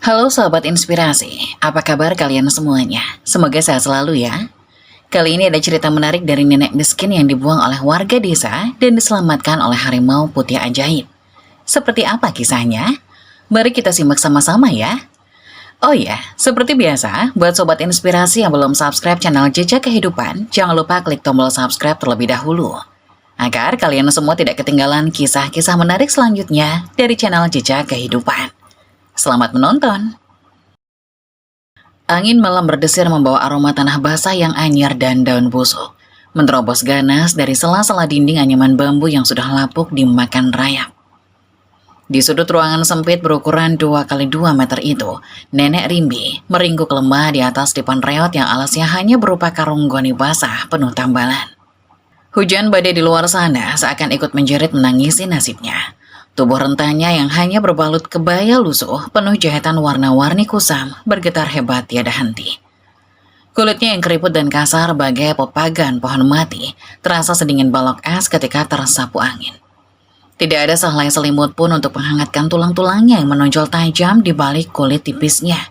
Halo sahabat inspirasi, apa kabar kalian semuanya? Semoga sehat selalu ya. Kali ini ada cerita menarik dari nenek miskin yang dibuang oleh warga desa dan diselamatkan oleh harimau putih ajaib. Seperti apa kisahnya? Mari kita simak sama-sama ya. Oh ya, seperti biasa, buat sobat inspirasi yang belum subscribe channel Jejak Kehidupan, jangan lupa klik tombol subscribe terlebih dahulu. Agar kalian semua tidak ketinggalan kisah-kisah menarik selanjutnya dari channel Jejak Kehidupan. Selamat menonton. Angin malam berdesir membawa aroma tanah basah yang anyar dan daun busuk. Menerobos ganas dari sela-sela dinding anyaman bambu yang sudah lapuk dimakan rayap. Di sudut ruangan sempit berukuran 2 kali 2 meter itu, Nenek Rimbi meringkuk lemah di atas dipan reot yang alasnya hanya berupa karung goni basah penuh tambalan. Hujan badai di luar sana seakan ikut menjerit menangisi nasibnya. Tubuh rentanya yang hanya berbalut kebaya lusuh, penuh jahitan warna-warni kusam, bergetar hebat tiada henti. Kulitnya yang keriput dan kasar bagai pepagan pohon mati, terasa sedingin balok es ketika tersapu angin. Tidak ada sehelai selimut pun untuk menghangatkan tulang-tulangnya yang menonjol tajam di balik kulit tipisnya.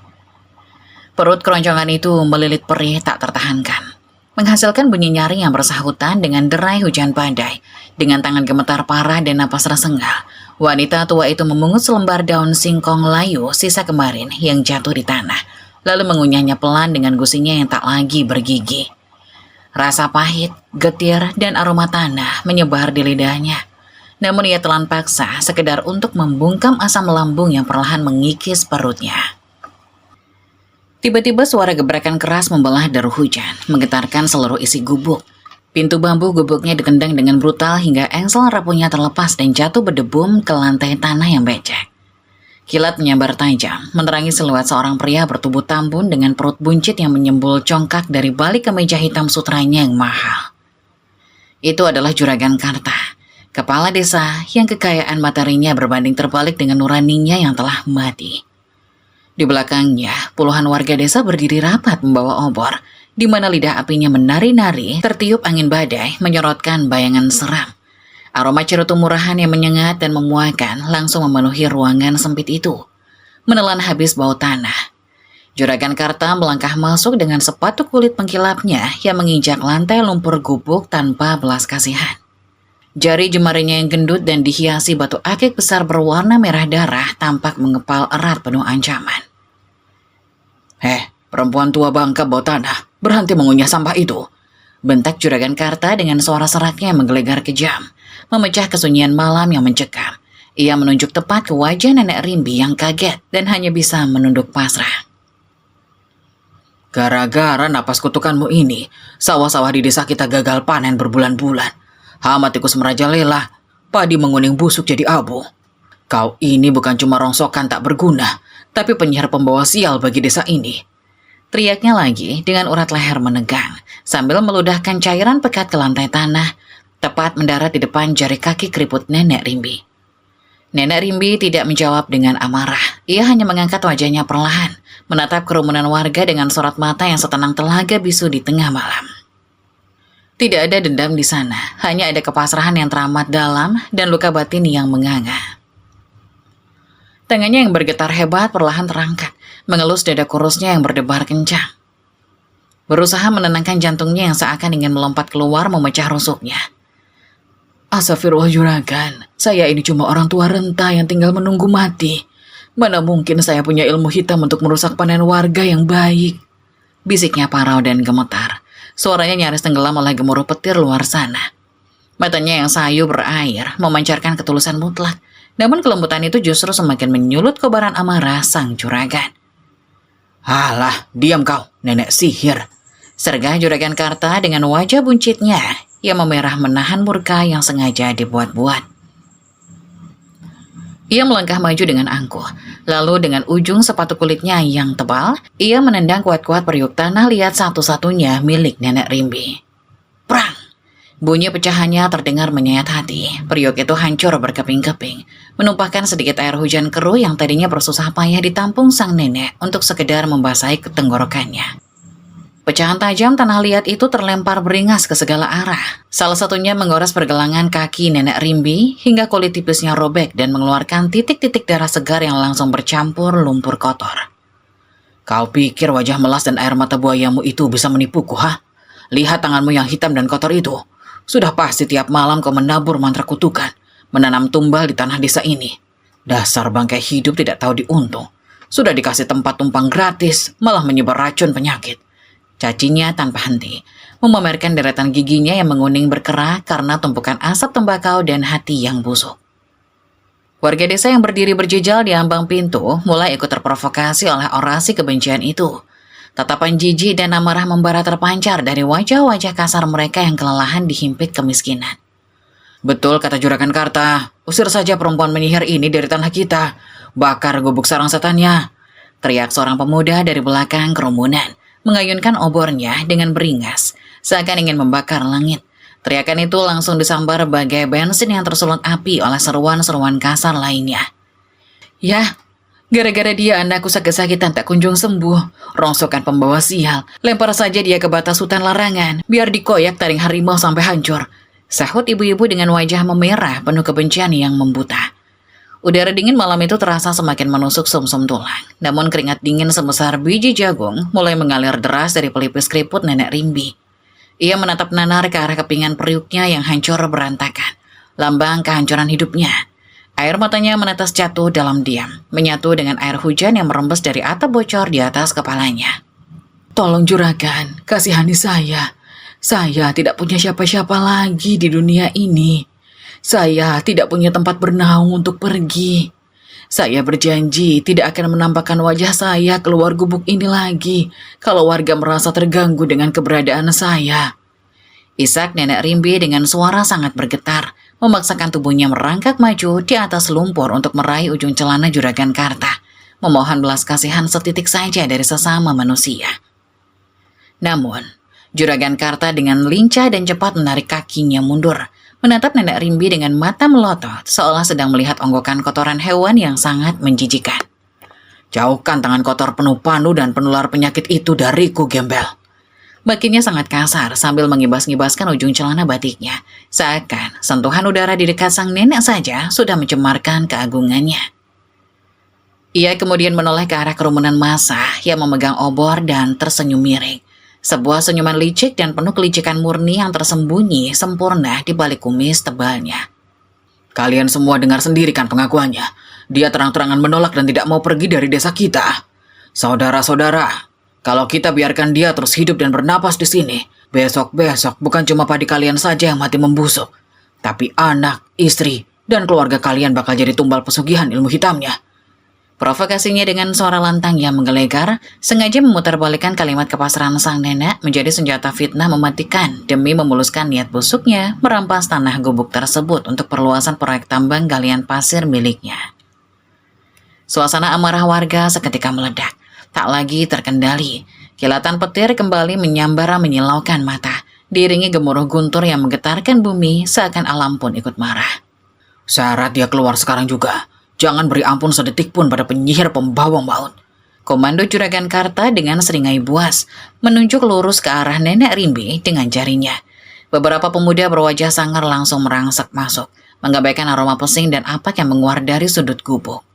Perut keroncongan itu melilit perih tak tertahankan, menghasilkan bunyi nyaring yang bersahutan dengan derai hujan badai. Dengan tangan gemetar parah dan napas tersengal, wanita tua itu memungut selembar daun singkong layu sisa kemarin yang jatuh di tanah, lalu mengunyahnya pelan dengan gusinya yang tak lagi bergigi. Rasa pahit, getir, dan aroma tanah menyebar di lidahnya. Namun ia telan paksa sekedar untuk membungkam asam lambung yang perlahan mengikis perutnya. Tiba-tiba suara gebrakan keras membelah deru hujan, menggetarkan seluruh isi gubuk. Pintu bambu gubuknya ditendang dengan brutal hingga engsel rapuhnya terlepas dan jatuh berdebum ke lantai tanah yang becek. Kilat menyambar tajam, menerangi siluet seorang pria bertubuh tambun dengan perut buncit yang menyembul congkak dari balik kemeja hitam sutranya yang mahal. Itu adalah Juragan Karta, kepala desa yang kekayaan materinya berbanding terbalik dengan nuraninya yang telah mati. Di belakangnya, puluhan warga desa berdiri rapat membawa obor, di mana lidah apinya menari-nari, tertiup angin badai menyorotkan bayangan seram. Aroma cerutu murahan yang menyengat dan memuakan langsung memenuhi ruangan sempit itu, menelan habis bau tanah. Juragan Karta melangkah masuk dengan sepatu kulit pengkilapnya yang menginjak lantai lumpur gubuk tanpa belas kasihan. Jari jemarinya yang gendut dan dihiasi batu akik besar berwarna merah darah tampak mengepal erat penuh ancaman. Perempuan tua bangka bau tanah, berhenti mengunyah sampah itu. Bentak Juragan Karta dengan suara seraknya yang menggelegar kejam, memecah kesunyian malam yang mencekam. Ia menunjuk tepat ke wajah Nenek Rimbi yang kaget dan hanya bisa menunduk pasrah. Gara-gara napas kutukanmu ini, sawah-sawah di desa kita gagal panen berbulan-bulan. Hama tikus merajalela, padi menguning busuk jadi abu. Kau ini bukan cuma rongsokan tak berguna, tapi penyihir pembawa sial bagi desa ini. Teriaknya lagi dengan urat leher menegang, sambil meludahkan cairan pekat ke lantai tanah, tepat mendarat di depan jari kaki keriput Nenek Rimbi. Nenek Rimbi tidak menjawab dengan amarah, ia hanya mengangkat wajahnya perlahan, menatap kerumunan warga dengan sorot mata yang setenang telaga bisu di tengah malam. Tidak ada dendam di sana, hanya ada kepasrahan yang teramat dalam dan luka batin yang menganga. Tangannya yang bergetar hebat perlahan terangkat, mengelus dada kurusnya yang berdebar kencang. Berusaha menenangkan jantungnya yang seakan ingin melompat keluar memecah rusuknya. Astagfirullah Juragan, saya ini cuma orang tua renta yang tinggal menunggu mati. Mana mungkin saya punya ilmu hitam untuk merusak panen warga yang baik. Bisiknya parau dan gemetar. Suaranya nyaris tenggelam oleh gemuruh petir luar sana. Matanya yang sayu berair memancarkan ketulusan mutlak. Namun kelembutan itu justru semakin menyulut kobaran amarah sang juragan. Alah, diam kau, nenek sihir. Sergah Juragan Karta dengan wajah buncitnya yang memerah menahan murka yang sengaja dibuat-buat. Ia melangkah maju dengan angkuh, lalu dengan ujung sepatu kulitnya yang tebal, ia menendang kuat-kuat periuk tanah liat satu-satunya milik Nenek Rimbi. Prang! Bunyi pecahannya terdengar menyayat hati. Periuk itu hancur berkeping-keping, menumpahkan sedikit air hujan keruh yang tadinya bersusah payah ditampung sang nenek untuk sekedar membasahi tenggorokannya. Pecahan tajam tanah liat itu terlempar beringas ke segala arah. Salah satunya menggores pergelangan kaki Nenek Rimbi hingga kulit tipisnya robek dan mengeluarkan titik-titik darah segar yang langsung bercampur lumpur kotor. Kau pikir wajah melas dan air mata buayamu itu bisa menipuku, ha? Lihat tanganmu yang hitam dan kotor itu. Sudah pasti tiap malam kau menabur mantra kutukan, menanam tumbal di tanah desa ini. Dasar bangkai hidup tidak tahu diuntung. Sudah dikasih tempat tumpang gratis, malah menyebar racun penyakit. Cacinya tanpa henti, memamerkan deretan giginya yang menguning berkerah karena tumpukan asap tembakau dan hati yang busuk. Warga desa yang berdiri berjejal di ambang pintu mulai ikut terprovokasi oleh orasi kebencian itu. Tatapan jijik dan amarah membara terpancar dari wajah-wajah kasar mereka yang kelelahan dihimpit kemiskinan. Betul kata Juragan Karta, usir saja perempuan menyihir ini dari tanah kita. Bakar gubuk sarang setannya. Teriak seorang pemuda dari belakang kerumunan, mengayunkan obornya dengan beringas, seakan ingin membakar langit. Teriakan itu langsung disambar bagai bensin yang tersulut api oleh seruan-seruan kasar lainnya. Ya, gara-gara dia anakku sakit-sakitan tak kunjung sembuh. Rongsokan pembawa sial, lempar saja dia ke batas hutan larangan, biar dikoyak taring harimau sampai hancur. Sahut ibu-ibu dengan wajah memerah penuh kebencian yang membuta. Udara dingin malam itu terasa semakin menusuk sumsum tulang. Namun keringat dingin sebesar biji jagung mulai mengalir deras dari pelipis keriput Nenek Rimbi. Ia menatap nanar ke arah kepingan periuknya yang hancur berantakan. Lambang kehancuran hidupnya. Air matanya menetes jatuh dalam diam, menyatu dengan air hujan yang merembes dari atap bocor di atas kepalanya. Tolong Juragan, kasihani saya. Saya tidak punya siapa-siapa lagi di dunia ini. Saya tidak punya tempat bernaung untuk pergi. Saya berjanji tidak akan menampakkan wajah saya keluar gubuk ini lagi kalau warga merasa terganggu dengan keberadaan saya. Isak Nenek Rimbi dengan suara sangat bergetar, memaksakan tubuhnya merangkak maju di atas lumpur untuk meraih ujung celana Juragan Karta, memohon belas kasihan setitik saja dari sesama manusia. Namun, Juragan Karta dengan lincah dan cepat menarik kakinya mundur, menatap Nenek Rimbi dengan mata melotot, seolah sedang melihat onggokan kotoran hewan yang sangat menjijikan. Jauhkan tangan kotor penuh panu dan penular penyakit itu dariku, gembel. Bakinya sangat kasar sambil mengibas-ngibaskan ujung celana batiknya, seakan sentuhan udara di dekat sang nenek saja sudah mencemarkan keagungannya. Ia kemudian menoleh ke arah kerumunan massa yang memegang obor dan tersenyum miring. Sebuah senyuman licik dan penuh kelicikan murni yang tersembunyi sempurna di balik kumis tebalnya. Kalian semua dengar sendiri kan pengakuannya. Dia terang-terangan menolak dan tidak mau pergi dari desa kita. Saudara-saudara, kalau kita biarkan dia terus hidup dan bernapas di sini, besok-besok bukan cuma padi kalian saja yang mati membusuk, tapi anak, istri, dan keluarga kalian bakal jadi tumbal pesugihan ilmu hitamnya. Provokasinya dengan suara lantang yang menggelegar, sengaja memutarbalikkan kalimat kepasrahan sang nenek menjadi senjata fitnah mematikan demi memuluskan niat busuknya merampas tanah gubuk tersebut untuk perluasan proyek tambang galian pasir miliknya. Suasana amarah warga seketika meledak, tak lagi terkendali. Kilatan petir kembali menyambar menyilaukan mata, diiringi gemuruh guntur yang menggetarkan bumi seakan alam pun ikut marah. Syarat dia keluar sekarang juga. Jangan beri ampun sedetik pun pada penyihir pembawa maut. Komando Juragan Karta dengan seringai buas menunjuk lurus ke arah Nenek Rimbi dengan jarinya. Beberapa pemuda berwajah sangar langsung merangsek masuk, menggabaikan aroma pesing dan apak yang menguar dari sudut gubuk.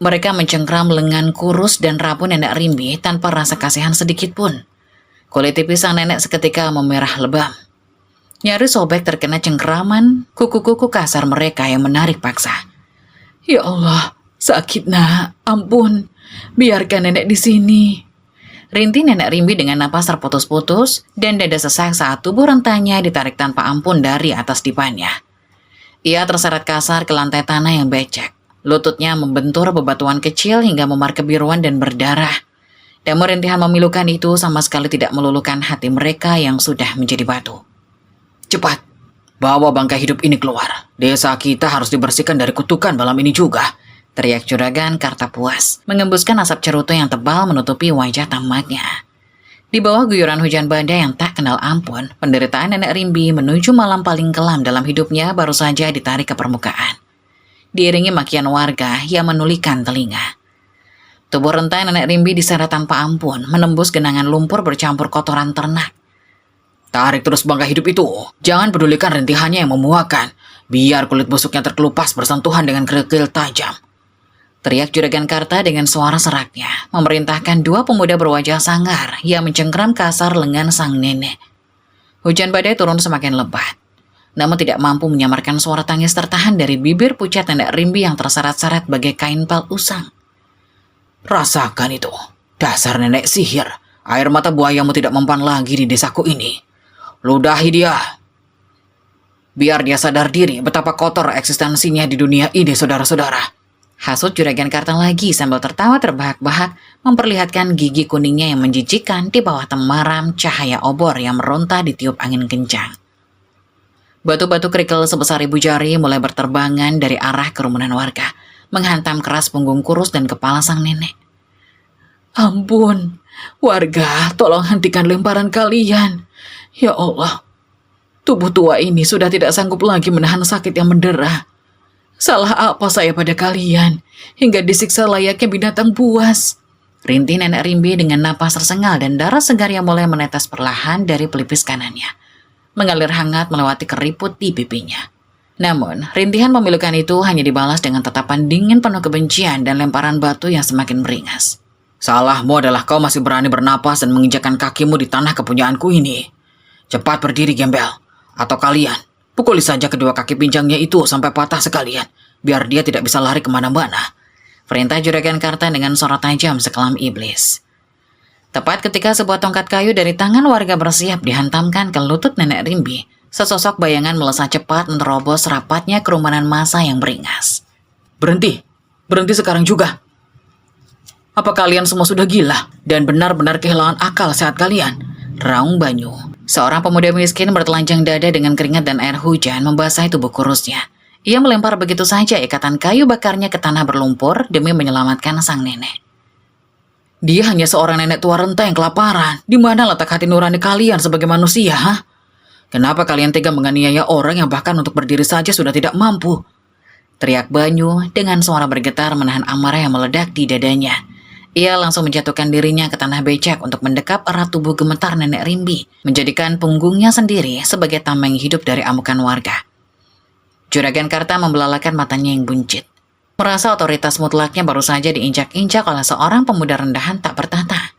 Mereka mencengkram lengan kurus dan rapuh Nenek Rimbi tanpa rasa kasihan sedikit pun. Kulit tipis sang nenek seketika memerah lebam. Nyaris sobek terkena cengkraman kuku-kuku kasar mereka yang menarik paksa. Ya Allah, sakit nak, ampun, biarkan nenek di sini. Rintih Nenek Rimbi dengan napas terputus-putus dan dada sesak saat tubuh rentanya ditarik tanpa ampun dari atas dipannya. Ia terseret kasar ke lantai tanah yang becek. Lututnya membentur bebatuan kecil hingga memar kebiruan dan berdarah. Namun rintihan memilukan itu sama sekali tidak meluluhkan hati mereka yang sudah menjadi batu. Cepat! Bawa bangkai hidup ini keluar. Desa kita harus dibersihkan dari kutukan malam ini juga. Teriak Juragan Karta puas, mengembuskan asap cerutu yang tebal menutupi wajah tamaknya. Di bawah guyuran hujan badai yang tak kenal ampun, penderitaan Nenek Rimbi menuju malam paling kelam dalam hidupnya baru saja ditarik ke permukaan. Diiringi makian warga yang menulikan telinga. Tubuh rentai nenek Rimbi diseret tanpa ampun, menembus genangan lumpur bercampur kotoran ternak. Tarik terus bangkai hidup itu. Jangan pedulikan rintihannya yang memuakan. Biar kulit busuknya terkelupas bersentuhan dengan kerikil tajam. Teriak Juragan Karta dengan suara seraknya, memerintahkan dua pemuda berwajah sangar yang mencengkeram kasar lengan sang nenek. Hujan badai turun semakin lebat, namun tidak mampu menyamarkan suara tangis tertahan dari bibir pucat nenek Rimbi yang terseret-seret bagai kain pal usang. Rasakan itu, dasar nenek sihir. Air mata buayamu tidak mempan lagi di desaku ini. Ludahi dia. Biar dia sadar diri betapa kotor eksistensinya di dunia ini, saudara-saudara. Hasut Juragan Karta lagi sambil tertawa terbahak-bahak, memperlihatkan gigi kuningnya yang menjijikkan di bawah temaram cahaya obor yang meronta ditiup angin kencang. Batu-batu kerikil sebesar 1000 jari mulai berterbangan dari arah kerumunan warga, menghantam keras punggung kurus dan kepala sang nenek. Ampun, warga, tolong hentikan lemparan kalian. Ya Allah, tubuh tua ini sudah tidak sanggup lagi menahan sakit yang mendera. Salah apa saya pada kalian, hingga disiksa layaknya binatang buas? Rintih nenek Rimbi dengan napas tersengal dan darah segar yang mulai menetes perlahan dari pelipis kanannya, mengalir hangat melewati keriput di pipinya. Namun, rintihan memilukan itu hanya dibalas dengan tatapan dingin penuh kebencian dan lemparan batu yang semakin beringas. Salahmu adalah kau masih berani bernapas dan menginjakkan kakimu di tanah kepunyaanku ini. Cepat berdiri, gembel. Atau kalian, pukuli saja kedua kaki pinjangnya itu sampai patah sekalian, biar dia tidak bisa lari kemana-mana. Perintah Juragan Karta dengan sorot tajam sekelam iblis. Tepat ketika sebuah tongkat kayu dari tangan warga bersiap dihantamkan ke lutut nenek Rimbi, sesosok bayangan melesat cepat menerobos rapatnya kerumunan massa yang beringas. Berhenti, berhenti sekarang juga. Apa kalian semua sudah gila dan benar-benar kehilangan akal sehat kalian? Raung Banyu, seorang pemuda miskin bertelanjang dada dengan keringat dan air hujan membasahi tubuh kurusnya. Ia melempar begitu saja ikatan kayu bakarnya ke tanah berlumpur demi menyelamatkan sang nenek. Dia hanya seorang nenek tua renta yang kelaparan. Di mana letak hati nurani kalian sebagai manusia, ha? Kenapa kalian tega menganiaya orang yang bahkan untuk berdiri saja sudah tidak mampu? Teriak Banyu dengan suara bergetar menahan amarah yang meledak di dadanya. Ia langsung menjatuhkan dirinya ke tanah becek untuk mendekap erat tubuh gemetar nenek Rimbi, menjadikan punggungnya sendiri sebagai tameng hidup dari amukan warga. Juragan Karta membelalakan matanya yang buncit. Merasa otoritas mutlaknya baru saja diinjak-injak oleh seorang pemuda rendahan tak bertata.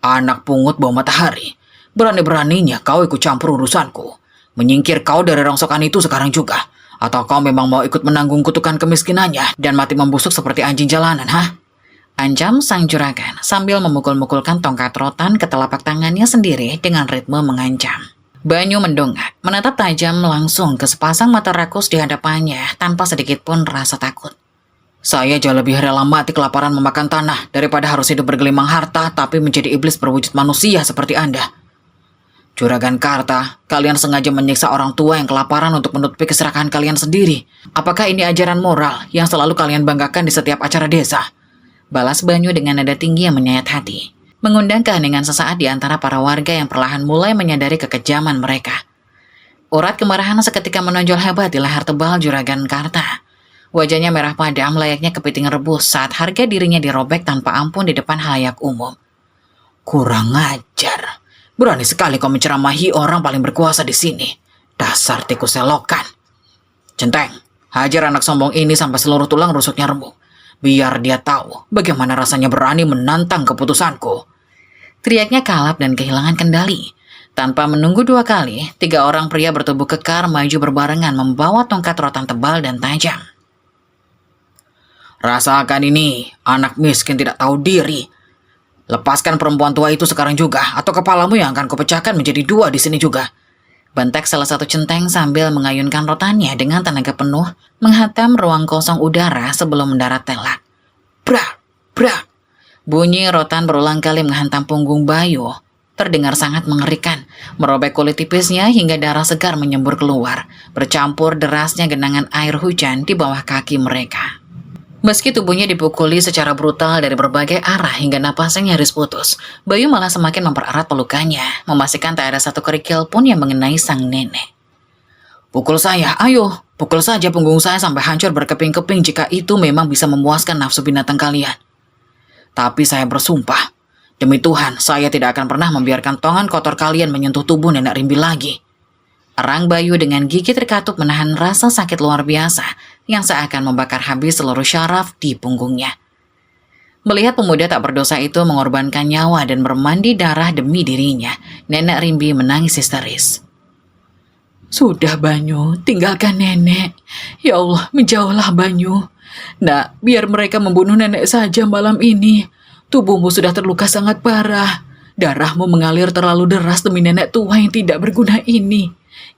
Anak pungut bau matahari. Berani-beraninya kau ikut campur urusanku. Menyingkir kau dari rongsokan itu sekarang juga. Atau kau memang mau ikut menanggung kutukan kemiskinannya dan mati membusuk seperti anjing jalanan, ha? Ancam sang juragan sambil memukul-mukulkan tongkat rotan ke telapak tangannya sendiri dengan ritme mengancam. Banyu mendongak, menatap tajam langsung ke sepasang mata rakus di hadapannya tanpa sedikit pun rasa takut. Saya jauh lebih rela mati kelaparan memakan tanah daripada harus hidup bergelimang harta tapi menjadi iblis berwujud manusia seperti Anda. Juragan Karta, kalian sengaja menyiksa orang tua yang kelaparan untuk menutupi keserakahan kalian sendiri. Apakah ini ajaran moral yang selalu kalian banggakan di setiap acara desa? Balas Banyu dengan nada tinggi yang menyayat hati, mengundang keheningan sesaat di antara para warga yang perlahan mulai menyadari kekejaman mereka. Urat kemarahan seketika menonjol hebat di leher tebal Juragan Karta. Wajahnya merah padam layaknya kepiting rebus saat harga dirinya dirobek tanpa ampun di depan halayak umum. Kurang ajar. Berani sekali kau menceramahi orang paling berkuasa di sini. Dasar tikus selokan. Centeng, hajar anak sombong ini sampai seluruh tulang rusuknya remuk. Biar dia tahu bagaimana rasanya berani menantang keputusanku. Teriaknya kalap dan kehilangan kendali. Tanpa menunggu 2 kali, 3 orang pria bertubuh kekar maju berbarengan membawa tongkat rotan tebal dan tajam. Rasakan ini, anak miskin tidak tahu diri. Lepaskan perempuan tua itu sekarang juga, atau kepalamu yang akan kupecahkan menjadi 2 di sini juga. Bentak salah satu centeng sambil mengayunkan rotannya dengan tenaga penuh, menghantam ruang kosong udara sebelum mendarat telak. Brak, brak. Bunyi rotan berulang kali menghantam punggung Bayu. Terdengar sangat mengerikan, merobek kulit tipisnya hingga darah segar menyembur keluar, bercampur derasnya genangan air hujan di bawah kaki mereka. Meski tubuhnya dipukuli secara brutal dari berbagai arah hingga napasnya nyaris putus, Bayu malah semakin mempererat pelukannya, memastikan tak ada satu kerikil pun yang mengenai sang nenek. Pukul saya, ayo, pukul saja punggung saya sampai hancur berkeping-keping jika itu memang bisa memuaskan nafsu binatang kalian. Tapi saya bersumpah, demi Tuhan, saya tidak akan pernah membiarkan tongan kotor kalian menyentuh tubuh Nenek Rimbi lagi. Erang Bayu dengan gigi terkatup menahan rasa sakit luar biasa yang seakan membakar habis seluruh syaraf di punggungnya. Melihat pemuda tak berdosa itu mengorbankan nyawa dan bermandi darah demi dirinya, Nenek Rimbi menangis histeris. Sudah Banyu, tinggalkan nenek. Ya Allah, menjauhlah Banyu. Nak, biar mereka membunuh nenek saja malam ini. Tubuhmu sudah terluka sangat parah. Darahmu mengalir terlalu deras demi nenek tua yang tidak berguna ini.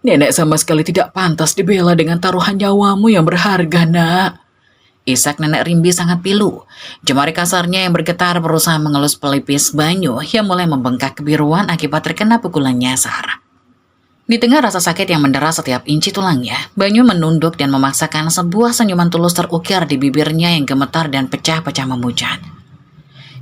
Nenek sama sekali tidak pantas dibela dengan taruhan nyawamu yang berharga, nak. Isak Nenek Rimbi sangat pilu. Jemari kasarnya yang bergetar berusaha mengelus pelipis Banyu yang mulai membengkak kebiruan akibat terkena pukulan nyasar. Di tengah rasa sakit yang mendera setiap inci tulangnya, Banyu menunduk dan memaksakan sebuah senyuman tulus terukir di bibirnya yang gemetar dan pecah-pecah memucat.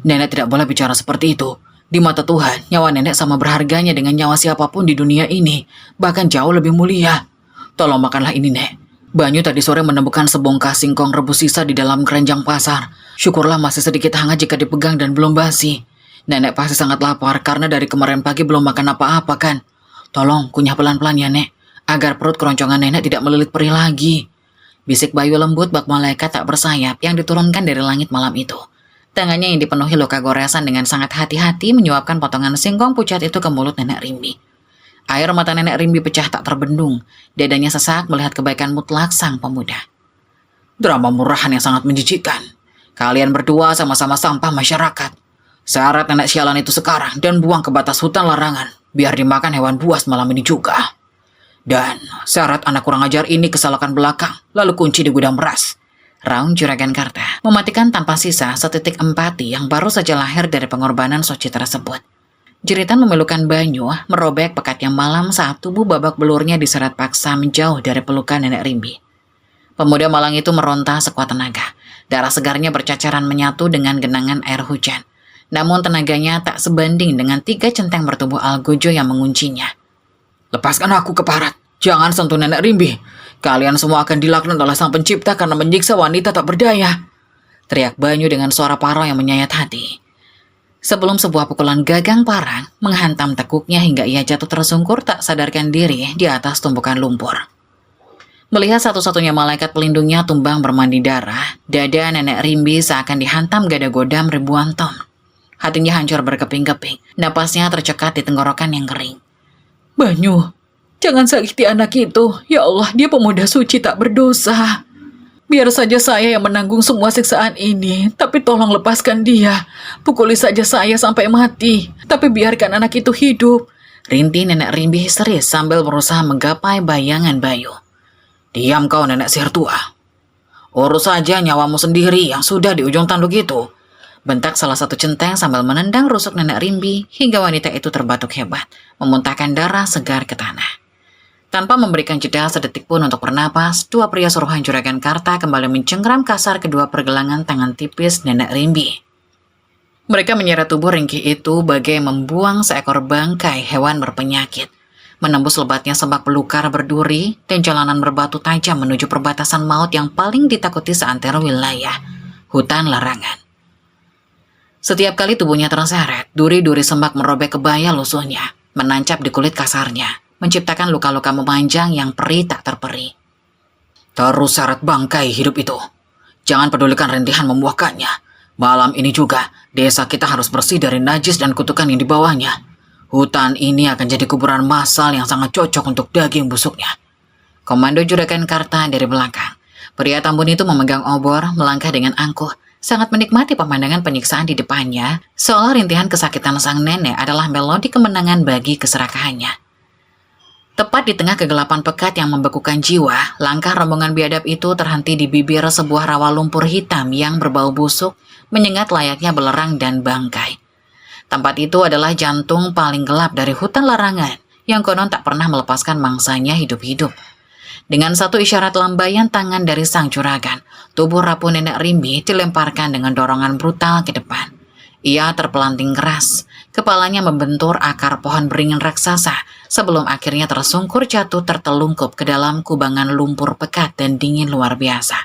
Nenek tidak boleh bicara seperti itu. Di mata Tuhan, nyawa nenek sama berharganya dengan nyawa siapapun di dunia ini, bahkan jauh lebih mulia. Tolong makanlah ini, Nek. Banyu tadi sore menemukan sebongkah singkong rebus sisa di dalam keranjang pasar. Syukurlah masih sedikit hangat jika dipegang dan belum basi. Nenek pasti sangat lapar karena dari kemarin pagi belum makan apa-apa kan. Tolong kunyah pelan-pelan ya, Nek, agar perut keroncongan nenek tidak melilit perih lagi. Bisik Bayu lembut bak malaikat tak bersayap yang diturunkan dari langit malam itu. Tangannya yang dipenuhi luka goresan dengan sangat hati-hati menyuapkan potongan singkong pucat itu ke mulut Nenek Rimbi. Air mata Nenek Rimbi pecah tak terbendung. Dadanya sesak melihat kebaikan mutlak sang pemuda. Drama murahan yang sangat menjijikkan. Kalian berdua sama-sama sampah masyarakat. Syarat nenek sialan itu sekarang dan buang ke batas hutan larangan. Biar dimakan hewan buas malam ini juga. Dan syarat anak kurang ajar ini kesalahan belakang, lalu kunci di gudang beras. Raung Juragan Karta mematikan tanpa sisa setitik empati yang baru saja lahir dari pengorbanan Soci tersebut. Jeritan memilukan Banyu merobek pekatnya malam saat tubuh babak belurnya diseret paksa menjauh dari pelukan Nenek Rimbi. Pemuda malang itu meronta sekuat tenaga. Darah segarnya bercacaran menyatu dengan genangan air hujan. Namun tenaganya tak sebanding dengan 3 centeng bertubuh algojo yang menguncinya. Lepaskan aku ke Parat. Jangan sentuh Nenek Rimbi. Kalian semua akan dilaknat oleh Sang Pencipta karena menyiksa wanita tak berdaya. Teriak Banyu dengan suara parau yang menyayat hati. Sebelum sebuah pukulan gagang parang menghantam tekuknya hingga ia jatuh tersungkur tak sadarkan diri di atas tumpukan lumpur. Melihat satu-satunya malaikat pelindungnya tumbang bermandi darah, dada Nenek Rimbi seakan dihantam gada godam ribuan ton. Hatinya hancur berkeping-keping, napasnya tercekat di tenggorokan yang kering. Banyu, jangan sakiti anak itu. Ya Allah, dia pemuda suci tak berdosa. Biar saja saya yang menanggung semua siksaan ini, tapi tolong lepaskan dia. Pukuli saja saya sampai mati, tapi biarkan anak itu hidup. Rintih Nenek Rimbi histeris sambil berusaha menggapai bayangan Bayu. Diam kau nenek sihir tua. Urus saja nyawamu sendiri yang sudah di ujung tanduk itu. Bentak salah satu centeng sambil menendang rusuk Nenek Rimbi hingga wanita itu terbatuk hebat, memuntahkan darah segar ke tanah. Tanpa memberikan jeda sedetik pun untuk bernapas, dua pria suruhan Juragan Karta kembali mencengkram kasar kedua pergelangan tangan tipis Nenek Rimbi. Mereka menyeret tubuh ringkih itu bagai membuang seekor bangkai hewan berpenyakit, menembus lebatnya sebak belukar berduri dan jalanan berbatu tajam menuju perbatasan maut yang paling ditakuti seantero wilayah, hutan larangan. Setiap kali tubuhnya terseret, duri-duri sembak merobek kebaya lusuhnya, menancap di kulit kasarnya, menciptakan luka-luka memanjang yang perih tak terperi. Terus seret bangkai hidup itu. Jangan pedulikan rintihan membuahkannya. Malam ini juga, desa kita harus bersih dari najis dan kutukan yang dibawanya. Hutan ini akan jadi kuburan massal yang sangat cocok untuk daging busuknya. Komando Juragan Karta dari belakang. Pria tambun itu memegang obor, melangkah dengan angkuh, sangat menikmati pemandangan penyiksaan di depannya, seolah rintihan kesakitan sang nenek adalah melodi kemenangan bagi keserakahannya. Tepat di tengah kegelapan pekat yang membekukan jiwa, langkah rombongan biadab itu terhenti di bibir sebuah rawa lumpur hitam yang berbau busuk, menyengat layaknya belerang dan bangkai. Tempat itu adalah jantung paling gelap dari hutan larangan, yang konon tak pernah melepaskan mangsanya hidup-hidup. Dengan satu isyarat lambaian tangan dari sang juragan, tubuh rapuh Nenek Rimbi dilemparkan dengan dorongan brutal ke depan. Ia terpelanting keras, kepalanya membentur akar pohon beringin raksasa sebelum akhirnya tersungkur jatuh tertelungkup ke dalam kubangan lumpur pekat dan dingin luar biasa.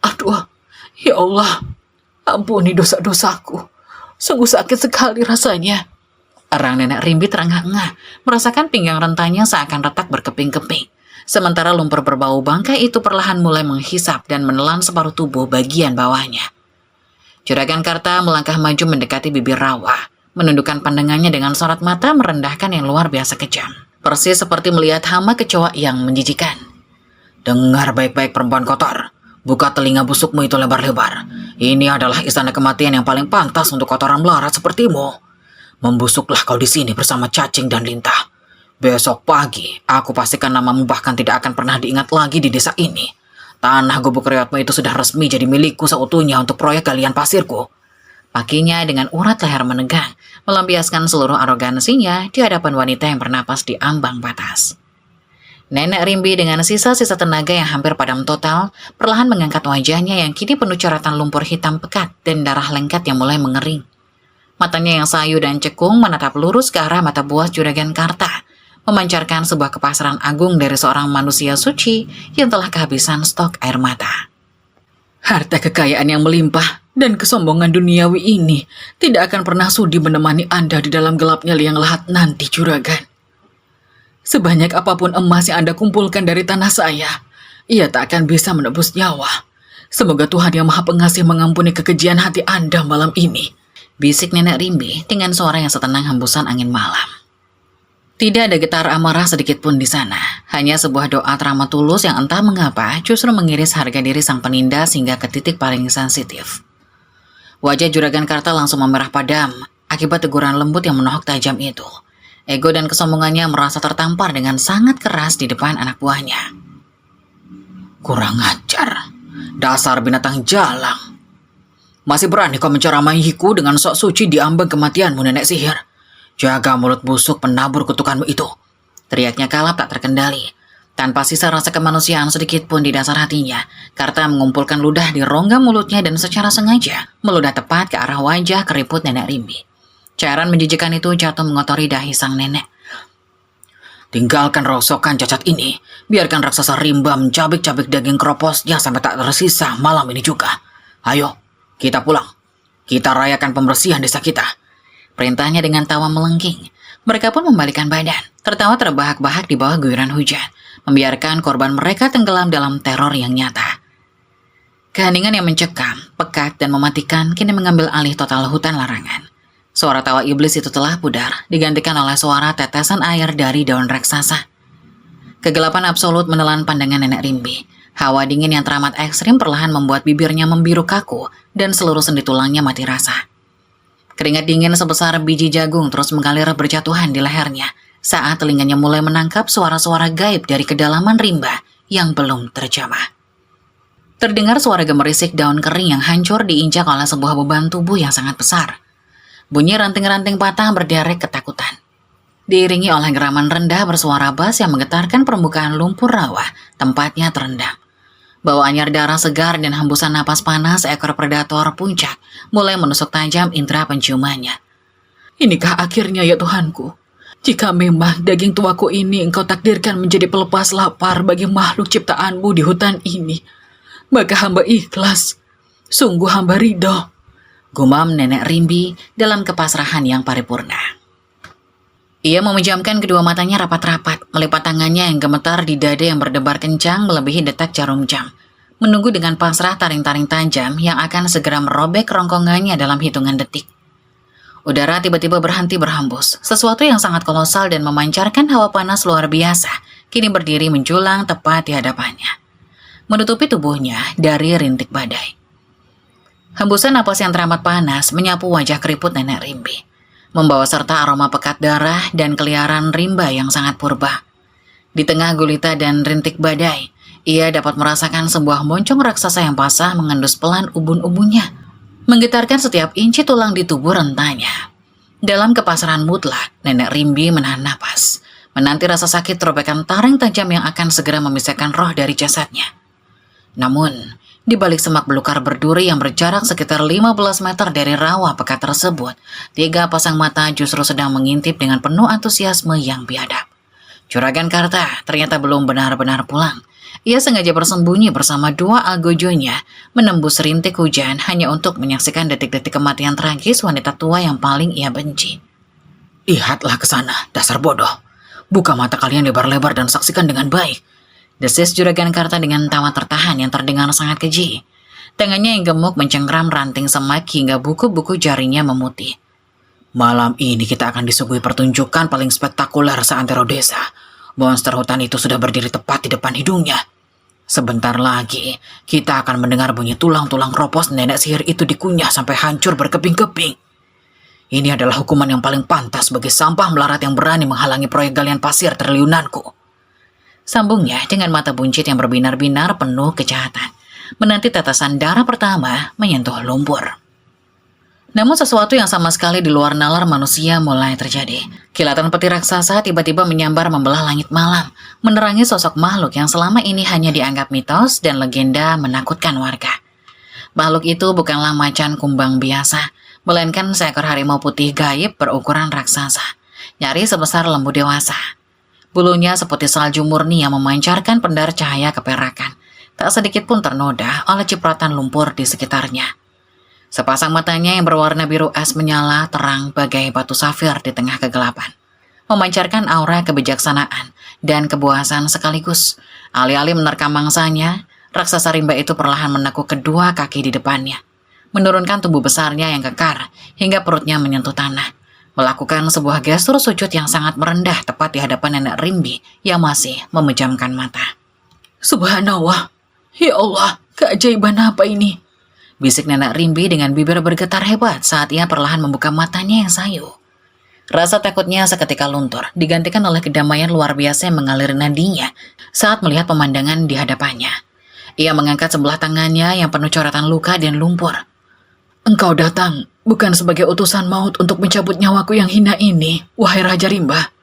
Aduh, ya Allah. Ampuni dosa-dosaku. Sungguh sakit sekali rasanya. Erang Nenek Rimbi terengah-engah, merasakan pinggang rentanya seakan retak berkeping-keping. Sementara lumpur berbau bangkai itu perlahan mulai menghisap dan menelan separuh tubuh bagian bawahnya. Juragan Karta melangkah maju mendekati bibir rawa, menundukkan pandangannya dengan sorot mata merendahkan yang luar biasa kejam. Persis seperti melihat hama kecoa yang menjijikan. Dengar baik-baik perempuan kotor. Buka telinga busukmu itu lebar-lebar. Ini adalah istana kematian yang paling pantas untuk kotoran melarat sepertimu. Membusuklah kau di sini bersama cacing dan lintah. Besok pagi, aku pastikan namamu bahkan tidak akan pernah diingat lagi di desa ini. Tanah gubuk reotmu itu sudah resmi jadi milikku seutuhnya untuk proyek galian pasirku. Pakinya dengan urat leher menegang, melampiaskan seluruh arogansinya di hadapan wanita yang bernapas di ambang batas. Nenek Rimbi dengan sisa-sisa tenaga yang hampir padam total, perlahan mengangkat wajahnya yang kini penuh coratan lumpur hitam pekat dan darah lengket yang mulai mengering. Matanya yang sayu dan cekung menatap lurus ke arah mata buah Juragan Karta, memancarkan sebuah kepasaran agung dari seorang manusia suci yang telah kehabisan stok air mata. Harta kekayaan yang melimpah dan kesombongan duniawi ini tidak akan pernah sudi menemani Anda di dalam gelapnya liang lahat nanti, Juragan. Sebanyak apapun emas yang Anda kumpulkan dari tanah saya, ia tak akan bisa menebus nyawa. Semoga Tuhan Yang Maha Pengasih mengampuni kekejian hati Anda malam ini, bisik Nenek Rimbi dengan suara yang setenang hembusan angin malam. Tidak ada getar amarah sedikit pun di sana, hanya sebuah doa teramat tulus yang entah mengapa justru mengiris harga diri sang penindas hingga ke titik paling sensitif. Wajah Juragan Karta langsung memerah padam akibat teguran lembut yang menohok tajam itu. Ego dan kesombongannya merasa tertampar dengan sangat keras di depan anak buahnya. Kurang ajar, dasar binatang jalang. Masih berani kau menceramahiku dengan sok suci di ambang kematianmu, nenek sihir. Jaga mulut busuk penabur kutukanmu itu. Teriaknya kalap tak terkendali. Tanpa sisa rasa kemanusiaan sedikit pun di dasar hatinya, Karta mengumpulkan ludah di rongga mulutnya dan secara sengaja meludah tepat ke arah wajah keriput Nenek Rimbi. Cairan menjijikan itu jatuh mengotori dahi sang nenek. Tinggalkan rongsokan cacat ini. Biarkan raksasa rimba mencabik-cabik daging kroposnya sampai tak tersisa malam ini juga. Ayo, kita pulang. Kita rayakan pembersihan desa kita. Perintahnya dengan tawa melengking. Mereka pun membalikkan badan, tertawa terbahak-bahak di bawah guyuran hujan, membiarkan korban mereka tenggelam dalam teror yang nyata. Keheningan yang mencekam, pekat, dan mematikan kini mengambil alih total hutan larangan. Suara tawa iblis itu telah pudar, digantikan oleh suara tetesan air dari daun raksasa. Kegelapan absolut menelan pandangan Nenek Rimbi. Hawa dingin yang teramat ekstrim perlahan membuat bibirnya membiru kaku dan seluruh sendi tulangnya mati rasa. Keringat dingin sebesar biji jagung terus mengalir berjatuhan di lehernya saat telinganya mulai menangkap suara-suara gaib dari kedalaman rimba yang belum terjamah. Terdengar suara gemerisik daun kering yang hancur diinjak oleh sebuah beban tubuh yang sangat besar. Bunyi ranting-ranting patah berderek ketakutan. Diiringi oleh geraman rendah bersuara bas yang menggetarkan permukaan lumpur rawa, tempatnya terendam. Bau anyar darah segar dan hembusan napas panas seekor predator puncak mulai menusuk tajam indera penciumannya. Inikah akhirnya ya Tuhanku? Jika memang daging tuaku ini engkau takdirkan menjadi pelepas lapar bagi makhluk ciptaanmu di hutan ini, maka hamba ikhlas. Sungguh hamba ridho. Gumam Nenek Rimbi dalam kepasrahan yang paripurna. Ia memejamkan kedua matanya rapat-rapat, melipat tangannya yang gemetar di dada yang berdebar kencang melebihi detak jarum jam, menunggu dengan pasrah taring-taring tajam yang akan segera merobek rongkongannya dalam hitungan detik. Udara tiba-tiba berhenti berhembus, sesuatu yang sangat kolosal dan memancarkan hawa panas luar biasa, kini berdiri menjulang tepat di hadapannya, menutupi tubuhnya dari rintik badai. Hembusan napas yang teramat panas menyapu wajah keriput Nenek Rimbi, membawa serta aroma pekat darah dan keliaran rimba yang sangat purba. Di tengah gulita dan rintik badai, ia dapat merasakan sebuah moncong raksasa yang basah mengendus pelan ubun-ubunnya, menggetarkan setiap inci tulang di tubuh rentanya. Dalam kepasrahan mutlak, Nenek Rimbi menahan napas, menanti rasa sakit robekan taring tajam yang akan segera memisahkan roh dari jasadnya. Namun, di balik semak belukar berduri yang berjarak sekitar 15 meter dari rawa pekat tersebut, 3 pasang mata justru sedang mengintip dengan penuh antusiasme yang biadab. Juragan Karta ternyata belum benar-benar pulang. Ia sengaja bersembunyi bersama dua algojonya, menembus rintik hujan hanya untuk menyaksikan detik-detik kematian tragis wanita tua yang paling ia benci. Lihatlah ke sana, dasar bodoh. Buka mata kalian lebar-lebar dan saksikan dengan baik. Desis Juragan Karta dengan tawa tertahan yang terdengar sangat keji. Tangannya yang gemuk mencengkram ranting semak hingga buku-buku jarinya memutih. Malam ini kita akan disuguhi pertunjukan paling spektakuler seantero desa. Monster hutan itu sudah berdiri tepat di depan hidungnya. Sebentar lagi, kita akan mendengar bunyi tulang-tulang ropos nenek sihir itu dikunyah sampai hancur berkeping-keping. Ini adalah hukuman yang paling pantas bagi sampah melarat yang berani menghalangi proyek galian pasir triliunanku. Sambungnya dengan mata buncit yang berbinar-binar penuh kejahatan. Menanti tetesan darah pertama menyentuh lumpur. Namun sesuatu yang sama sekali di luar nalar manusia mulai terjadi. Kilatan peti raksasa tiba-tiba menyambar membelah langit malam, menerangi sosok makhluk yang selama ini hanya dianggap mitos dan legenda menakutkan warga. Makhluk itu bukanlah macan kumbang biasa, melainkan seekor harimau putih gaib berukuran raksasa, nyaris sebesar lembu dewasa. Bulunya seperti salju murni yang memancarkan pendar cahaya keperakan, tak sedikit pun ternoda oleh cipratan lumpur di sekitarnya. Sepasang matanya yang berwarna biru es menyala terang bagai batu safir di tengah kegelapan, memancarkan aura kebijaksanaan dan kebuasan sekaligus. Alih-alih menerkam mangsanya, raksasa rimba itu perlahan menekuk kedua kaki di depannya, menurunkan tubuh besarnya yang kekar hingga perutnya menyentuh tanah, melakukan sebuah gestur sujud yang sangat merendah tepat di hadapan nenek Rimbi yang masih memejamkan mata. Subhanallah, ya Allah, keajaiban apa ini? Bisik nenek Rimbi dengan bibir bergetar hebat saat ia perlahan membuka matanya yang sayu. Rasa takutnya seketika luntur, digantikan oleh kedamaian luar biasa yang mengalir nadinya saat melihat pemandangan di hadapannya. Ia mengangkat sebelah tangannya yang penuh coretan luka dan lumpur. Engkau datang bukan sebagai utusan maut untuk mencabut nyawaku yang hina ini, wahai Raja Rimba?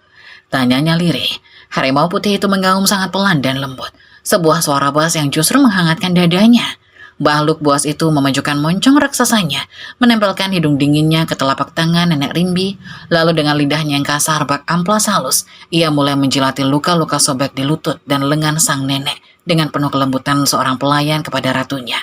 Tanyanya lirih. Harimau putih itu mengaum sangat pelan dan lembut. Sebuah suara bass yang justru menghangatkan dadanya. Makhluk buas itu memajukan moncong raksasanya, menempelkan hidung dinginnya ke telapak tangan nenek Rimbi, lalu dengan lidahnya yang kasar bak amplas halus, ia mulai menjilati luka-luka sobek di lutut dan lengan sang nenek dengan penuh kelembutan seorang pelayan kepada ratunya.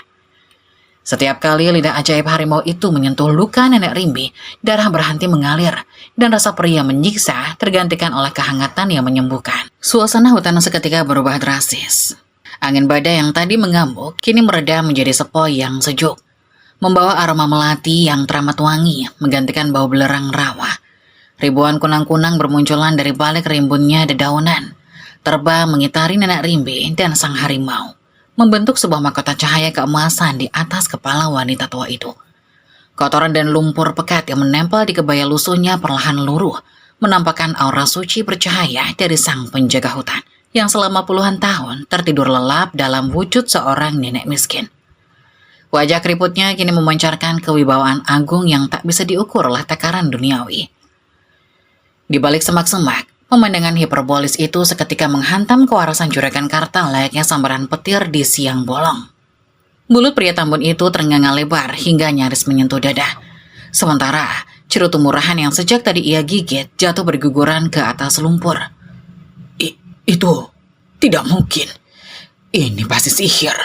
Setiap kali lidah ajaib harimau itu menyentuh luka nenek Rimbi, darah berhenti mengalir, dan rasa perih yang menyiksa tergantikan oleh kehangatan yang menyembuhkan. Suasana hutan seketika berubah drastis. Angin badai yang tadi mengamuk kini mereda menjadi sepoi yang sejuk, membawa aroma melati yang teramat wangi menggantikan bau belerang rawa. Ribuan kunang-kunang bermunculan dari balik rimbunnya dedaunan, terbang mengitari nenek Rimbi dan sang harimau, membentuk sebuah mahkota cahaya keemasan di atas kepala wanita tua itu. Kotoran dan lumpur pekat yang menempel di kebaya lusuhnya perlahan luruh, menampakkan aura suci bercahaya dari sang penjaga hutan yang selama puluhan tahun tertidur lelap dalam wujud seorang nenek miskin. Wajah keriputnya kini memancarkan kewibawaan agung yang tak bisa diukur oleh takaran duniawi. Di balik semak-semak, pemandangan hiperbolis itu seketika menghantam kewarasan Juragan Karta layaknya sambaran petir di siang bolong. Mulut pria tambun itu terenganga lebar hingga nyaris menyentuh dada. Sementara, cerutu murahan yang sejak tadi ia gigit jatuh berguguran ke atas lumpur. Itu tidak mungkin. Ini pasti sihir.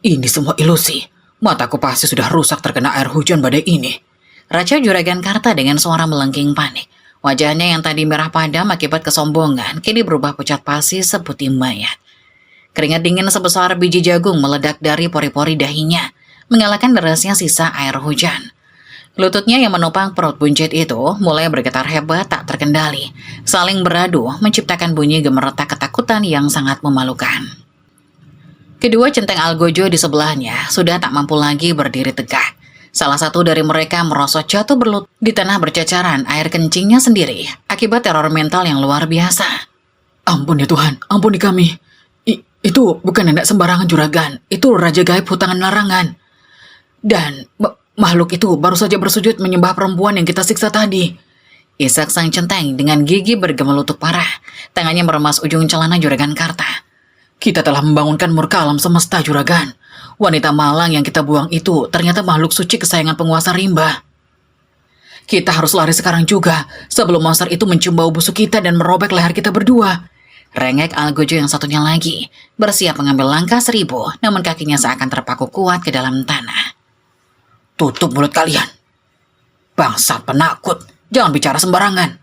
Ini semua ilusi. Mataku pasti sudah rusak terkena air hujan badai ini. Raja Juragan Karta dengan suara melengking panik. Wajahnya yang tadi merah padam akibat kesombongan kini berubah pucat pasi seputih mayat. Keringat dingin sebesar biji jagung meledak dari pori-pori dahinya, mengalahkan derasnya sisa air hujan. Lututnya yang menopang perut buncit itu mulai bergetar hebat tak terkendali, saling beradu menciptakan bunyi gemeretak ketakutan yang sangat memalukan. Kedua centeng algojo di sebelahnya sudah tak mampu lagi berdiri tegak. Salah satu dari mereka merosot jatuh berlutut di tanah berceceran air kencingnya sendiri akibat teror mental yang luar biasa. Ampun ya Tuhan, ampuni kami. Itu bukan nenek sembarangan juragan, itu raja gaib hutangan larangan. Dan makhluk itu baru saja bersujud menyembah perempuan yang kita siksa tadi. Isak sang centeng dengan gigi bergemelutuk parah. Tangannya meremas ujung celana Juragan Karta. Kita telah membangunkan murka alam semesta, Juragan. Wanita malang yang kita buang itu ternyata makhluk suci kesayangan penguasa rimba. Kita harus lari sekarang juga, sebelum monster itu mencium bau busuk kita dan merobek leher kita berdua. Rengek Algojo yang satunya lagi, bersiap mengambil langkah 1000, namun kakinya seakan terpaku kuat ke dalam tanah. Tutup mulut kalian. Bangsat penakut, jangan bicara sembarangan.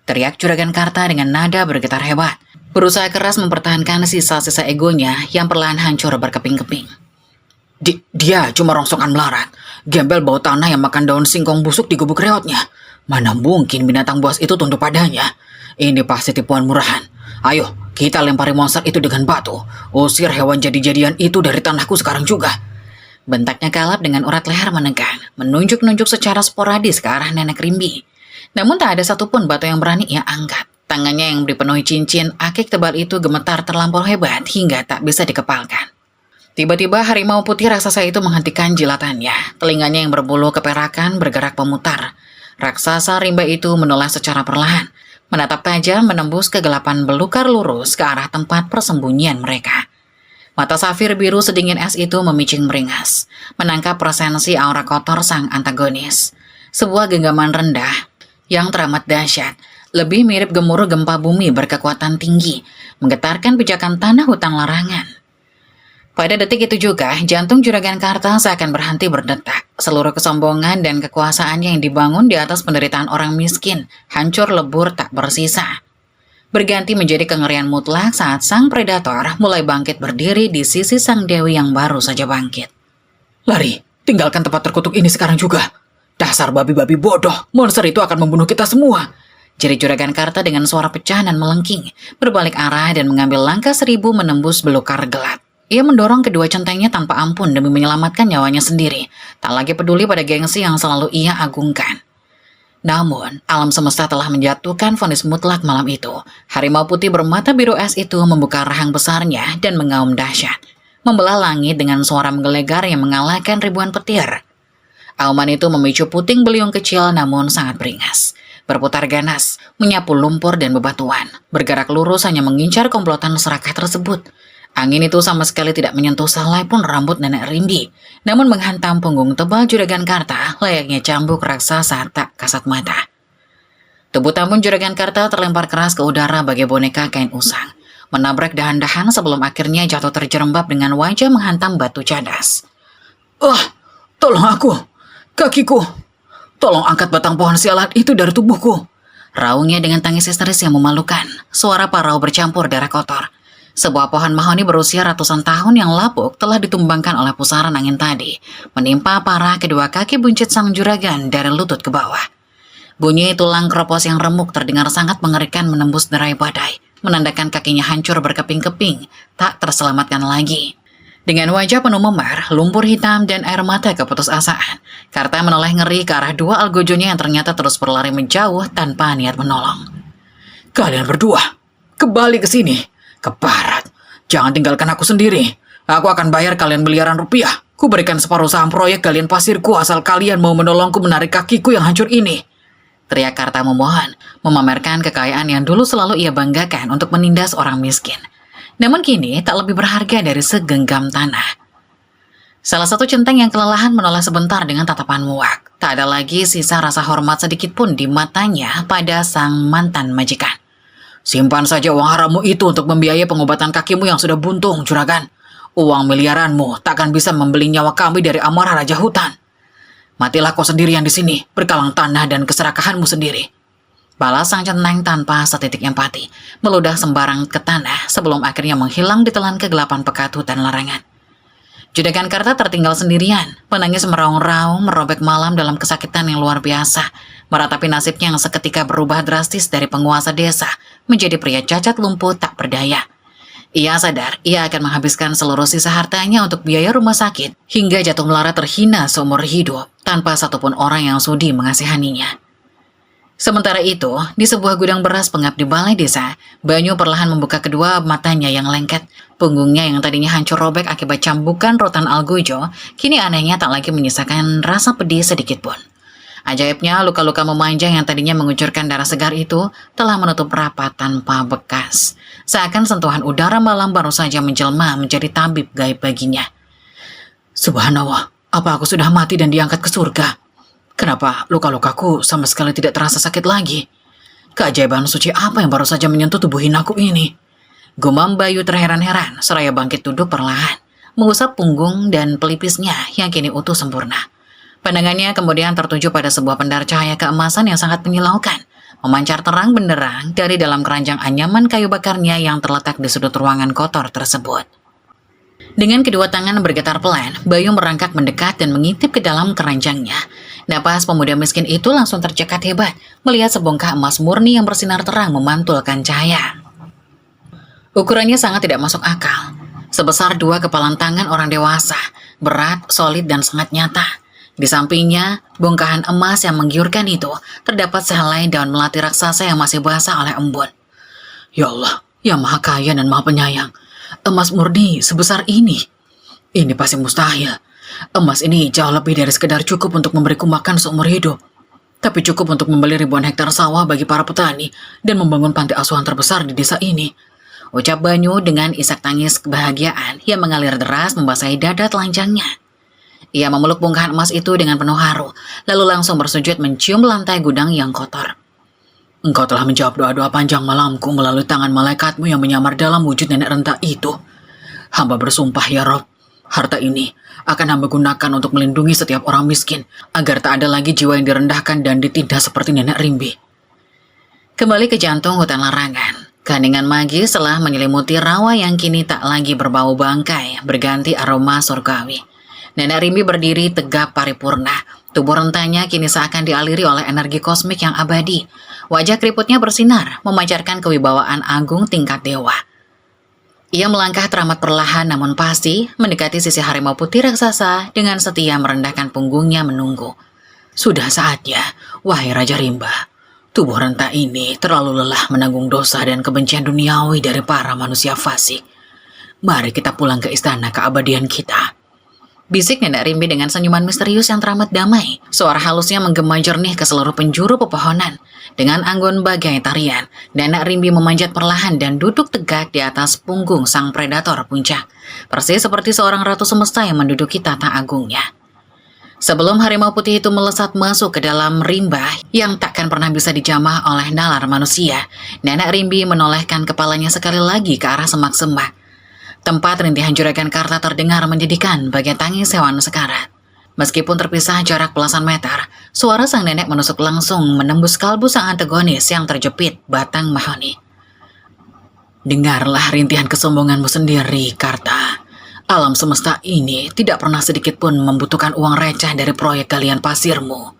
Teriak Juragan Karta dengan nada bergetar hebat, berusaha keras mempertahankan sisa-sisa egonya yang perlahan hancur berkeping-keping. Dia cuma rongsokan melarat, gembel bau tanah yang makan daun singkong busuk di gubuk reotnya. Mana mungkin binatang buas itu tunduk padanya? Ini pasti tipuan murahan. Ayo, kita lempari monster itu dengan batu. Usir hewan jadi-jadian itu dari tanahku sekarang juga. Bentaknya Kalab dengan urat leher menegang, menunjuk-nunjuk secara sporadis ke arah Nenek Rimbi. Namun tak ada satupun batu yang berani ia angkat. Tangannya yang dipenuhi cincin akik tebal itu gemetar terlampau hebat hingga tak bisa dikepalkan. Tiba-tiba harimau putih raksasa itu menghentikan jilatannya. Telinganya yang berbulu keperakan bergerak memutar. Raksasa rimba itu menoleh secara perlahan, menatap tajam menembus kegelapan belukar lurus ke arah tempat persembunyian mereka. Mata safir biru sedingin es itu memicing beringas, menangkap presensi aura kotor sang antagonis. Sebuah genggaman rendah yang teramat dahsyat, lebih mirip gemuruh gempa bumi berkekuatan tinggi, menggetarkan pijakan tanah hutan larangan. Pada detik itu juga, jantung Juragan Karta seakan berhenti berdetak. Seluruh kesombongan dan kekuasaannya yang dibangun di atas penderitaan orang miskin, hancur lebur tak bersisa. Berganti menjadi kengerian mutlak saat sang predator mulai bangkit berdiri di sisi sang dewi yang baru saja bangkit. Lari, tinggalkan tempat terkutuk ini sekarang juga. Dasar babi-babi bodoh, monster itu akan membunuh kita semua. Jerit Juragan Karta dengan suara pecah dan melengking, berbalik arah dan mengambil langkah 1000 menembus belukar gelap. Ia mendorong kedua centengnya tanpa ampun demi menyelamatkan nyawanya sendiri, tak lagi peduli pada gengsi yang selalu ia agungkan. Namun, alam semesta telah menjatuhkan vonis mutlak malam itu. Harimau putih bermata biru es itu membuka rahang besarnya dan mengaum dahsyat, membelah langit dengan suara menggelegar yang mengalahkan ribuan petir. Auman itu memicu puting beliung kecil namun sangat beringas. Berputar ganas, menyapu lumpur dan bebatuan, bergerak lurus hanya mengincar komplotan serakah tersebut. Angin itu sama sekali tidak menyentuh sehelai pun rambut Nenek Rimbi, namun menghantam punggung tebal Juragan Karta layaknya cambuk raksasa tak kasat mata. Tubuh tambun Juragan Karta terlempar keras ke udara bagai boneka kain usang, menabrak dahan-dahan sebelum akhirnya jatuh terjerembab dengan wajah menghantam batu cadas. Tolong aku, kakiku, tolong angkat batang pohon sialan itu dari tubuhku. Raungnya dengan tangis histeris yang memalukan, suara parau bercampur darah kotor. Sebuah pohon mahoni berusia ratusan tahun yang lapuk telah ditumbangkan oleh pusaran angin tadi, menimpa parah kedua kaki buncit sang juragan dari lutut ke bawah. Bunyi tulang keropos yang remuk terdengar sangat mengerikan menembus derai badai, menandakan kakinya hancur berkeping-keping, tak terselamatkan lagi. Dengan wajah penuh memar, lumpur hitam dan air mata keputusasaan, Karta menoleh ngeri ke arah dua algojonya yang ternyata terus berlari menjauh tanpa niat menolong. Kalian berdua, kembali ke sini. Ke barat, jangan tinggalkan aku sendiri. Aku akan bayar kalian miliaran rupiah. Ku berikan separuh saham proyek galian pasirku asal kalian mau menolongku menarik kakiku yang hancur ini. Teriak Karta memohon, memamerkan kekayaan yang dulu selalu ia banggakan untuk menindas orang miskin. Namun kini tak lebih berharga dari segenggam tanah. Salah satu centeng yang kelelahan menoleh sebentar dengan tatapan muak. Tak ada lagi sisa rasa hormat sedikit pun di matanya pada sang mantan majikan. Simpan saja uang harammu itu untuk membiayai pengobatan kakimu yang sudah buntung, Juragan. Uang miliaranmu tak akan bisa membeli nyawa kami dari amarah Raja Hutan. Matilah kau sendirian di sini, berkalang tanah dan keserakahanmu sendiri. Balas sang centeng tanpa setitik empati, meludah sembarang ke tanah sebelum akhirnya menghilang di telan kegelapan pekat hutan larangan. Juragan Karta tertinggal sendirian, menangis meraung-raung, merobek malam dalam kesakitan yang luar biasa, meratapi nasibnya yang seketika berubah drastis dari penguasa desa menjadi pria cacat lumpuh tak berdaya. Ia sadar ia akan menghabiskan seluruh sisa hartanya untuk biaya rumah sakit hingga jatuh melarat terhina seumur hidup tanpa satupun orang yang sudi mengasihaninya. Sementara itu, di sebuah gudang beras pengap di balai desa, Banyu perlahan membuka kedua matanya yang lengket. Punggungnya yang tadinya hancur robek akibat cambukan rotan algojo, kini anehnya tak lagi menyisakan rasa pedih sedikit pun. Ajaibnya, luka-luka memanjang yang tadinya mengucurkan darah segar itu telah menutup rapat tanpa bekas. Seakan sentuhan udara malam baru saja menjelma menjadi tabib gaib baginya. Subhanallah, apa aku sudah mati dan diangkat ke surga? Kenapa luka-lukaku sama sekali tidak terasa sakit lagi? Keajaiban suci apa yang baru saja menyentuh tubuh hinaku ini? Gumam Bayu terheran-heran, seraya bangkit duduk perlahan, mengusap punggung dan pelipisnya yang kini utuh sempurna. Pandangannya kemudian tertuju pada sebuah pendar cahaya keemasan yang sangat menyilaukan, memancar terang benderang dari dalam keranjang anyaman kayu bakarnya yang terletak di sudut ruangan kotor tersebut. Dengan kedua tangan bergetar pelan, Bayu merangkak mendekat dan mengintip ke dalam keranjangnya. Napas pemuda miskin itu langsung tercekat hebat melihat sebongkah emas murni yang bersinar terang memantulkan cahaya. Ukurannya sangat tidak masuk akal, sebesar 2 kepalan tangan orang dewasa, berat, solid, dan sangat nyata. Di sampingnya, bongkahan emas yang menggiurkan itu terdapat sehelai daun melati raksasa yang masih basah oleh embun. Ya Allah, yang maha kaya dan maha penyayang, emas murni sebesar ini. Ini pasti mustahil. Emas ini jauh lebih dari sekedar cukup untuk memberiku makan seumur hidup, tapi cukup untuk membeli ribuan hektar sawah bagi para petani dan membangun panti asuhan terbesar di desa ini. Ucap Banyu dengan isak tangis kebahagiaan yang mengalir deras membasahi dada telanjangnya. Ia memeluk bongkahan emas itu dengan penuh haru, lalu langsung bersujud mencium lantai gudang yang kotor. Engkau telah menjawab doa-doa panjang malamku melalui tangan malaikatmu yang menyamar dalam wujud nenek renta itu. Hamba bersumpah ya Rob, harta ini akan hamba gunakan untuk melindungi setiap orang miskin, agar tak ada lagi jiwa yang direndahkan dan ditindas seperti nenek Rimbi. Kembali ke jantung hutan larangan. Keheningan magis telah menyelimuti rawa yang kini tak lagi berbau bangkai, berganti aroma surgawi. Nenek Rimbi berdiri tegap paripurna. Tubuh rentanya kini seakan dialiri oleh energi kosmik yang abadi. Wajah keriputnya bersinar, memancarkan kewibawaan agung tingkat dewa. Ia melangkah teramat perlahan namun pasti, mendekati sisi harimau putih raksasa dengan setia merendahkan punggungnya menunggu. Sudah saatnya, wahai Raja Rimba. Tubuh renta ini terlalu lelah menanggung dosa dan kebencian duniawi dari para manusia fasik. Mari kita pulang ke istana keabadian kita. Bisik Nenek Rimbi dengan senyuman misterius yang teramat damai. Suara halusnya menggema jernih ke seluruh penjuru pepohonan. Dengan anggun bagai tarian, Nenek Rimbi memanjat perlahan dan duduk tegak di atas punggung sang predator puncak. Persis seperti seorang ratu semesta yang menduduki tata agungnya. Sebelum harimau putih itu melesat masuk ke dalam rimba yang takkan pernah bisa dijamah oleh nalar manusia, Nenek Rimbi menolehkan kepalanya sekali lagi ke arah semak-semak. Tempat rintihan Juragan Karta terdengar menjadikan bagai tangis hewan sekarat. Meskipun terpisah jarak belasan meter, suara sang nenek menusuk langsung menembus kalbu sang antagonis yang terjepit batang mahoni. Dengarlah rintihan kesombonganmu sendiri, Karta. Alam semesta ini tidak pernah sedikit pun membutuhkan uang receh dari proyek galian pasirmu.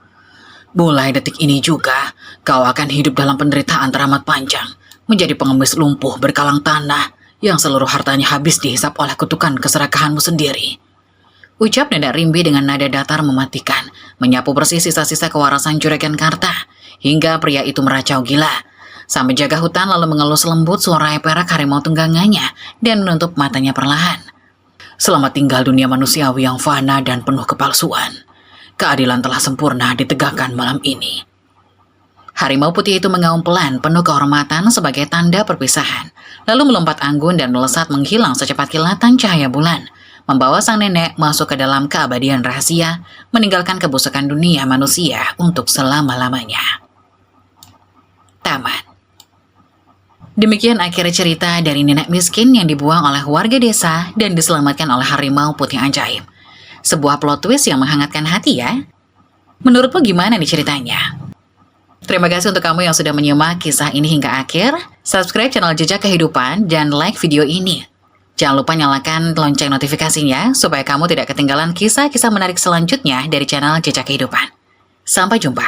Mulai detik ini juga, kau akan hidup dalam penderitaan teramat panjang, menjadi pengemis lumpuh berkalang tanah yang seluruh hartanya habis dihisap oleh kutukan keserakahanmu sendiri. Ucap Nenek Rimbi dengan nada datar mematikan, menyapu bersih sisa-sisa kewarasan Juragan Karta, hingga pria itu meracau gila. Sang penjaga hutan lalu mengelus lembut suara perak harimau tunggangannya dan menutup matanya perlahan. Selamat tinggal dunia manusiawi yang fana dan penuh kepalsuan. Keadilan telah sempurna ditegakkan malam ini. Harimau putih itu mengaum pelan penuh kehormatan sebagai tanda perpisahan, lalu melompat anggun dan melesat menghilang secepat kilatan cahaya bulan, membawa sang nenek masuk ke dalam keabadian rahasia, meninggalkan kebusukan dunia manusia untuk selama-lamanya. Tamat. Demikian akhir cerita dari nenek miskin yang dibuang oleh warga desa dan diselamatkan oleh harimau putih ajaib. Sebuah plot twist yang menghangatkan hati ya. Menurutmu gimana nih ceritanya? Terima kasih untuk kamu yang sudah menyimak kisah ini hingga akhir. Subscribe channel Jejak Kehidupan dan like video ini. Jangan lupa nyalakan lonceng notifikasinya supaya kamu tidak ketinggalan kisah-kisah menarik selanjutnya dari channel Jejak Kehidupan. Sampai jumpa.